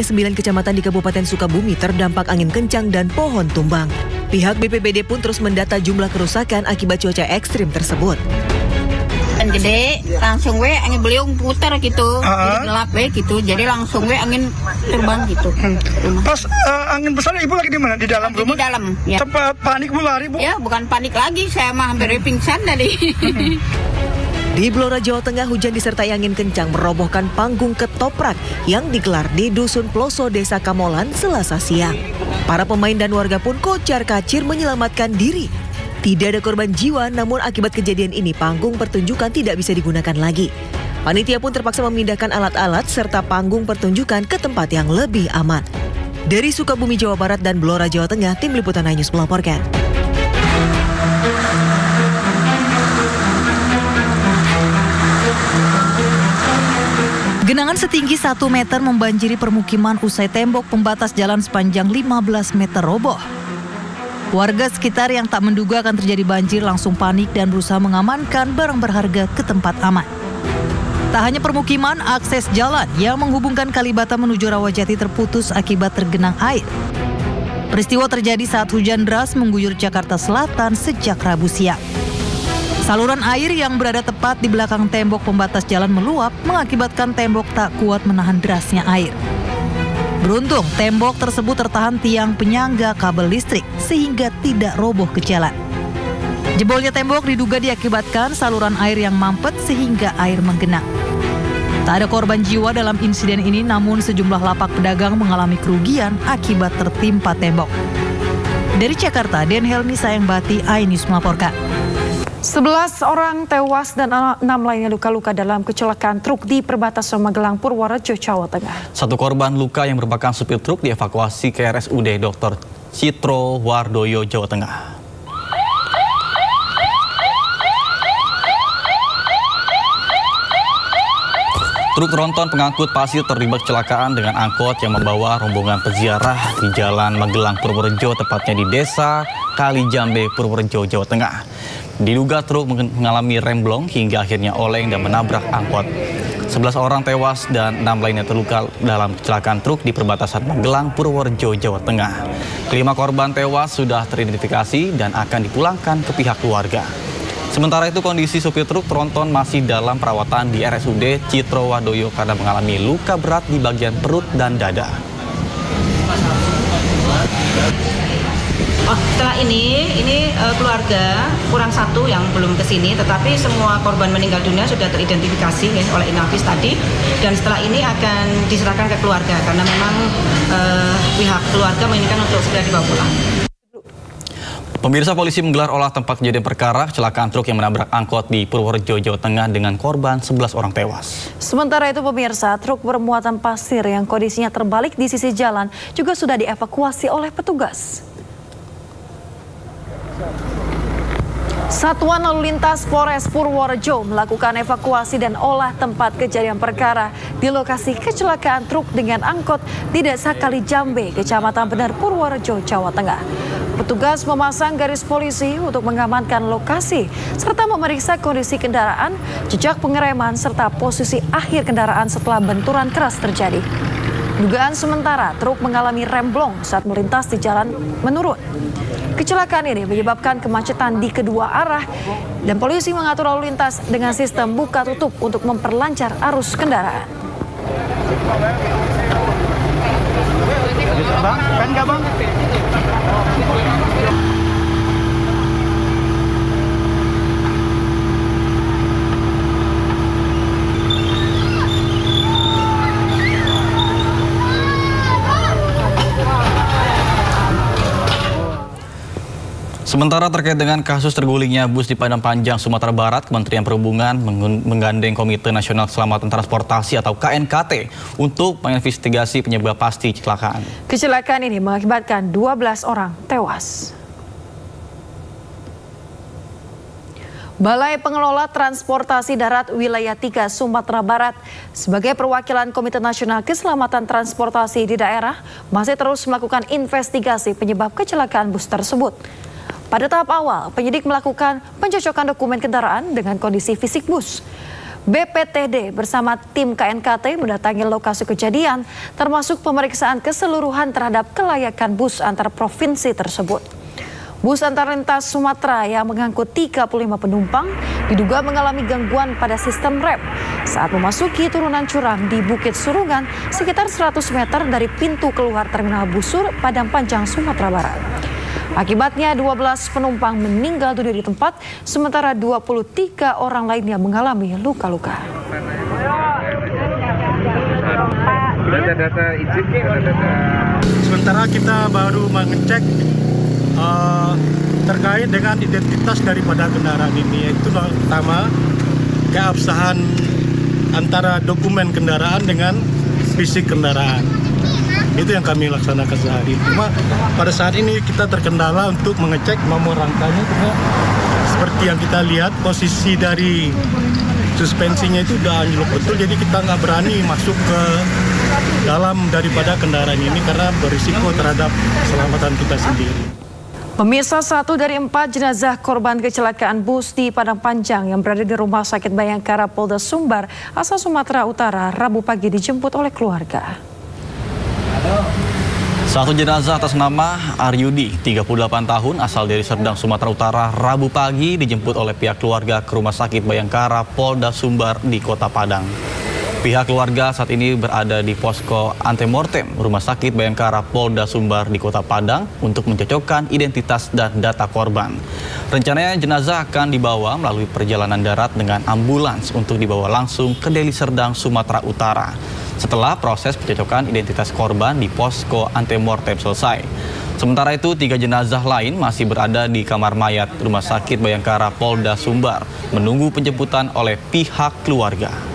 9 kecamatan di Kabupaten Sukabumi terdampak angin kencang dan pohon tumbang. Pihak BPBD pun terus mendata jumlah kerusakan akibat cuaca ekstrim tersebut. Gede, langsung angin beliung putar gitu, jadi gelap gitu, jadi langsung angin terbang gitu. Pas angin besar ibu lagi di mana? Di dalam rumah? Di dalam. Ya. Sempat panik bu lari bu? Ya bukan panik lagi, saya mah hampir pingsan tadi. Di Blora, Jawa Tengah, hujan disertai angin kencang merobohkan panggung ketoprak yang digelar di Dusun Ploso, Desa Kamolan, Selasa siang. Para pemain dan warga pun kocar-kacir menyelamatkan diri. Tidak ada korban jiwa, namun akibat kejadian ini panggung pertunjukan tidak bisa digunakan lagi. Panitia pun terpaksa memindahkan alat-alat serta panggung pertunjukan ke tempat yang lebih aman. Dari Sukabumi, Jawa Barat dan Blora, Jawa Tengah, Tim Liputan iNews melaporkan. Genangan setinggi 1 meter membanjiri permukiman usai tembok pembatas jalan sepanjang 15 meter roboh. Warga sekitar yang tak menduga akan terjadi banjir langsung panik dan berusaha mengamankan barang berharga ke tempat aman. Tak hanya permukiman, akses jalan yang menghubungkan Kalibata menuju Rawajati terputus akibat tergenang air. Peristiwa terjadi saat hujan deras mengguyur Jakarta Selatan sejak Rabu siang. Saluran air yang berada tepat di belakang tembok pembatas jalan meluap mengakibatkan tembok tak kuat menahan derasnya air. Beruntung, tembok tersebut tertahan tiang penyangga kabel listrik sehingga tidak roboh ke jalan. Jebolnya tembok diduga diakibatkan saluran air yang mampet sehingga air menggenang. Tak ada korban jiwa dalam insiden ini, namun sejumlah lapak pedagang mengalami kerugian akibat tertimpa tembok. Dari Jakarta, Den Helmi Sayangbati, iNews melaporkan. 11 orang tewas dan 6 lainnya luka-luka dalam kecelakaan truk di perbatasan Magelang, Purworejo, Jawa Tengah. 1 korban luka yang merupakan supir truk dievakuasi ke RSUD Dr. Citro Wardoyo, Jawa Tengah. Truk tronton pengangkut pasir terlibat kecelakaan dengan angkot yang membawa rombongan peziarah di Jalan Magelang, Purworejo, tepatnya di Desa Kalijambe, Purworejo, Jawa Tengah. Diduga truk mengalami remblong hingga akhirnya oleng dan menabrak angkot. 11 orang tewas dan 6 lainnya terluka dalam kecelakaan truk di perbatasan Magelang, Purworejo, Jawa Tengah. Kelima korban tewas sudah teridentifikasi dan akan dipulangkan ke pihak keluarga. Sementara itu kondisi supir truk tronton masih dalam perawatan di RSUD Citro Wardoyo karena mengalami luka berat di bagian perut dan dada. Setelah ini keluarga kurang 1 yang belum ke sini, tetapi semua korban meninggal dunia sudah teridentifikasi oleh Inafis tadi, dan setelah ini akan diserahkan ke keluarga karena memang pihak keluarga menginginkan untuk segera dibawa pulang. Pemirsa, polisi menggelar olah tempat kejadian perkara kecelakaan truk yang menabrak angkot di Purworejo, Jawa Tengah dengan korban 11 orang tewas. Sementara itu pemirsa, truk bermuatan pasir yang kondisinya terbalik di sisi jalan juga sudah dievakuasi oleh petugas. Satuan Lalu Lintas Polres Purworejo melakukan evakuasi dan olah tempat kejadian perkara di lokasi kecelakaan truk dengan angkot di Desa Kalijambe, Kecamatan Bener, Purworejo, Jawa Tengah. Petugas memasang garis polisi untuk mengamankan lokasi serta memeriksa kondisi kendaraan, jejak pengereman serta posisi akhir kendaraan setelah benturan keras terjadi. Dugaan sementara truk mengalami remblong saat melintas di jalan menurun. Kecelakaan ini menyebabkan kemacetan di kedua arah dan polisi mengatur lalu lintas dengan sistem buka tutup untuk memperlancar arus kendaraan. Sementara terkait dengan kasus tergulingnya bus di Padang Panjang, Sumatera Barat, Kementerian Perhubungan menggandeng Komite Nasional Keselamatan Transportasi atau KNKT untuk menginvestigasi penyebab pasti kecelakaan. Kecelakaan ini mengakibatkan 12 orang tewas. Balai Pengelola Transportasi Darat Wilayah 3 Sumatera Barat sebagai perwakilan Komite Nasional Keselamatan Transportasi di daerah masih terus melakukan investigasi penyebab kecelakaan bus tersebut. Pada tahap awal, penyidik melakukan pencocokan dokumen kendaraan dengan kondisi fisik bus. BPTD bersama tim KNKT mendatangi lokasi kejadian, termasuk pemeriksaan keseluruhan terhadap kelayakan bus antar provinsi tersebut. Bus antar lintas Sumatera yang mengangkut 35 penumpang diduga mengalami gangguan pada sistem rem saat memasuki turunan curam di Bukit Surungan sekitar 100 meter dari pintu keluar Terminal Busur, Padang Panjang, Sumatera Barat. Akibatnya 12 penumpang meninggal dunia di tempat, sementara 23 orang lainnya mengalami luka-luka. Sementara kita baru mengecek terkait dengan identitas daripada kendaraan ini, yaitu pertama keabsahan antara dokumen kendaraan dengan fisik kendaraan. Itu yang kami laksanakan sehari. Cuma pada saat ini kita terkendala untuk mengecek nomor rangkanya karena seperti yang kita lihat posisi dari suspensinya itu udah anjlok betul, jadi kita nggak berani masuk ke dalam daripada kendaraan ini karena berisiko terhadap keselamatan kita sendiri. Pemirsa, 1 dari 4 jenazah korban kecelakaan bus di Padang Panjang yang berada di Rumah Sakit Bayangkara Polda Sumbar, asal Sumatera Utara, Rabu pagi dijemput oleh keluarga. 1 jenazah atas nama Aryudi, 38 tahun, asal dari Serdang, Sumatera Utara, Rabu pagi dijemput oleh pihak keluarga ke Rumah Sakit Bayangkara Polda Sumbar di Kota Padang. Pihak keluarga saat ini berada di posko antemortem Rumah Sakit Bayangkara Polda Sumbar di Kota Padang untuk mencocokkan identitas dan data korban. Rencananya jenazah akan dibawa melalui perjalanan darat dengan ambulans untuk dibawa langsung ke Deli Serdang, Sumatera Utara. Setelah proses pencocokan identitas korban di posko antemortem selesai. Sementara itu, 3 jenazah lain masih berada di kamar mayat Rumah Sakit Bayangkara Polda Sumbar menunggu penjemputan oleh pihak keluarga.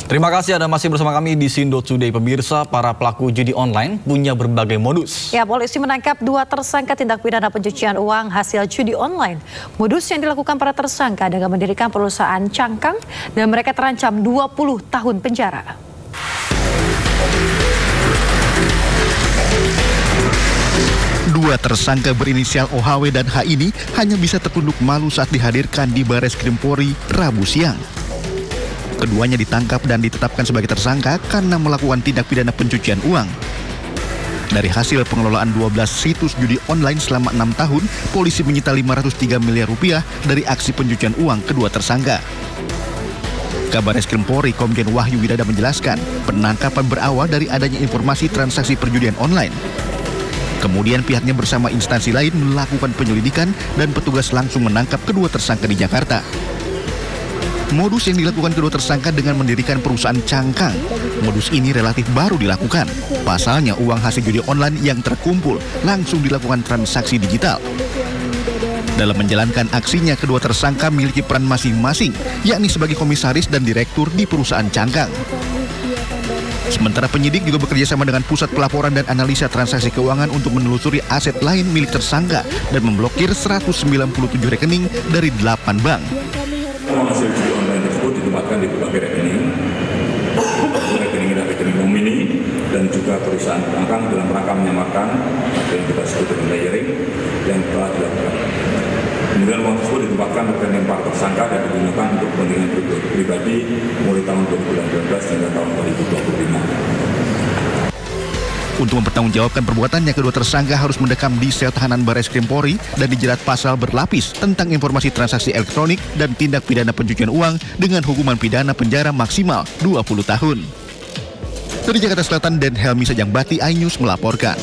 Terima kasih Anda masih bersama kami di Sindo Today. Pemirsa, para pelaku judi online punya berbagai modus. Ya, polisi menangkap 2 tersangka tindak pidana pencucian uang hasil judi online. Modus yang dilakukan para tersangka dengan mendirikan perusahaan cangkang dan mereka terancam 20 tahun penjara. Dua tersangka berinisial OHW dan H ini hanya bisa tertunduk malu saat dihadirkan di Bareskrim Polri Rabu siang. Keduanya ditangkap dan ditetapkan sebagai tersangka karena melakukan tindak pidana pencucian uang. Dari hasil pengelolaan 12 situs judi online selama 6 tahun, polisi menyita 503 miliar rupiah dari aksi pencucian uang kedua tersangka. Kabar Reskrim Polri Komjen Wahyu Widada menjelaskan, penangkapan berawal dari adanya informasi transaksi perjudian online. Kemudian pihaknya bersama instansi lain melakukan penyelidikan dan petugas langsung menangkap kedua tersangka di Jakarta. Modus yang dilakukan kedua tersangka dengan mendirikan perusahaan cangkang. Modus ini relatif baru dilakukan. Pasalnya uang hasil judi online yang terkumpul langsung dilakukan transaksi digital. Dalam menjalankan aksinya, kedua tersangka memiliki peran masing-masing, yakni sebagai komisaris dan direktur di perusahaan cangkang. Sementara penyidik juga bekerja sama dengan Pusat Pelaporan dan Analisa Transaksi Keuangan untuk menelusuri aset lain milik tersangka dan memblokir 197 rekening dari 8 bank. Hasil judi online tersebut ditempatkan di berbagai rekening dan rekening nomini dan juga perusahaan cangkang dalam rangka menyamarkan apa yang kita sebut dengan layering yang telah dilakukan. Kemudian uang tersebut ditempatkan ke rekening para tersangka dan digunakan untuk kepentingan pribadi mulai tahun 2019 hingga tahun 2025. Untuk mempertanggungjawabkan perbuatannya, kedua tersangka harus mendekam di sel tahanan Bareskrim Polri dan dijerat pasal berlapis tentang informasi transaksi elektronik dan tindak pidana pencucian uang dengan hukuman pidana penjara maksimal 20 tahun. Dari Jakarta Selatan, Dan Helmi Sajangbati, iNews melaporkan.